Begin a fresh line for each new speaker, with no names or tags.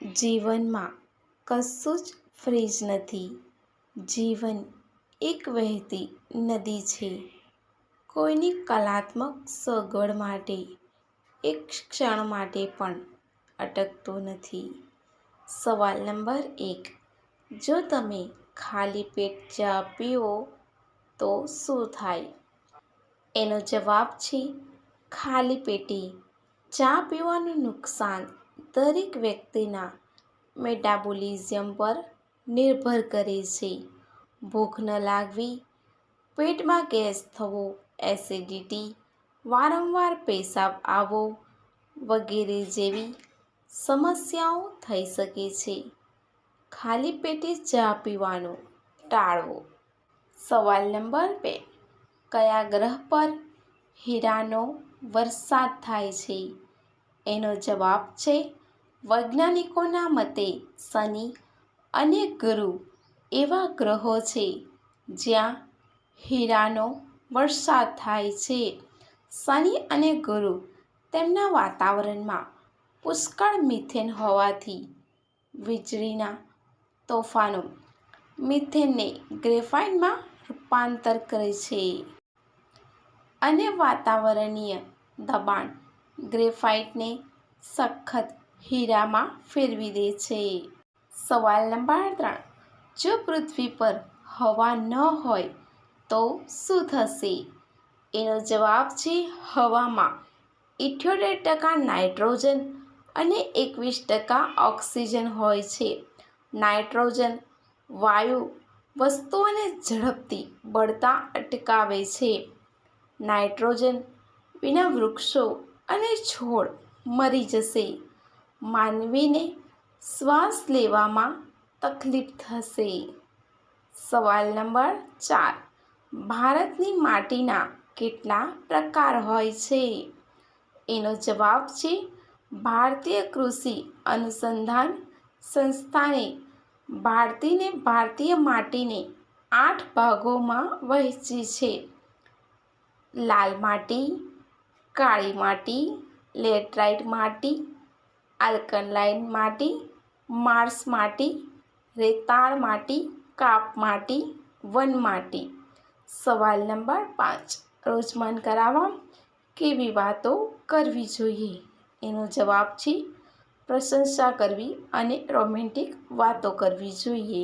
જીવનમાં કશું જ ફ્રીજ નથી. જીવન એક વહેતી નદી છે. કોઈની કલાત્મક સગવડ માટે એક ક્ષણ માટે પણ અટકતો નથી. સવાલ નંબર 1. જો તમે ખાલી પેટ ચા પીઓ તો શું થાય? એનો જવાબ છે ખાલી પેટે ચા પીવાનું નુકસાન દરેક વ્યક્તિના મેટાબોલિઝમ પર નિર્ભર કરે છે. ભૂખ ન લાગવી, પેટમાં ગેસ થવો, એસિડિટી, વારંવાર પેશાબ આવવો વગેરે જેવી સમસ્યાઓ થઈ શકે છે. ખાલી પેટે ચા પીવાનું ટાળવો. સવાલ નંબર 2. કયા ગ્રહ પર હીરાનો વરસાદ થાય છે? એનો જવાબ છે વૈજ્ઞાનિકોના મતે શનિ અને ગુરુ એવા ગ્રહો છે જ્યાં હીરાનો વરસાદ થાય છે. શનિ અને ગુરુ તેમના વાતાવરણમાં પુષ્કળ મિથેન હોવાથી વીજળીના તોફાનો મિથેનને ગ્રેફાઇટમાં રૂપાંતર કરે છે અને વાતાવરણીય દબાણ ગ્રેફાઇટને સખત હીરામાં ફેરવી દે છે. સવાલ નંબર 3. જો પૃથ્વી પર હવા ન હોય તો શું થશે? એનો જવાબ છે હવામાં 78% નાઇટ્રોજન અને 21% ઓક્સિજન હોય છે. નાઇટ્રોજન વાયુ વસ્તુઓને ઝડપથી બળતા અટકાવે છે. નાઇટ્રોજન વિના વૃક્ષો અને છોડ મરી જશે. માનવીને શ્વાસ લેવામાં તકલીફ થશે. સવાલ નંબર 4. ભારતની માટીના કેટલા પ્રકાર હોય છે? એનો જવાબ છે ભારતીય કૃષિ અનુસંધાન સંસ્થાને ભારતીય માટીને 8 ભાગોમાં વહેંચી છે. લાલ માટી, કાળી માટી, લેટરાઇટ માટી, આલ્કલાઇન માટી, માર્શ માટી, રેતાળ માટી, કાપ માટી, વન માટી. સવાલ નંબર 5. રોજમન કરાવવા કેવી વાતો કરવી જોઈએ? એનો જવાબ છે પ્રશંસા કરવી અને રોમેન્ટિક વાતો કરવી જોઈએ.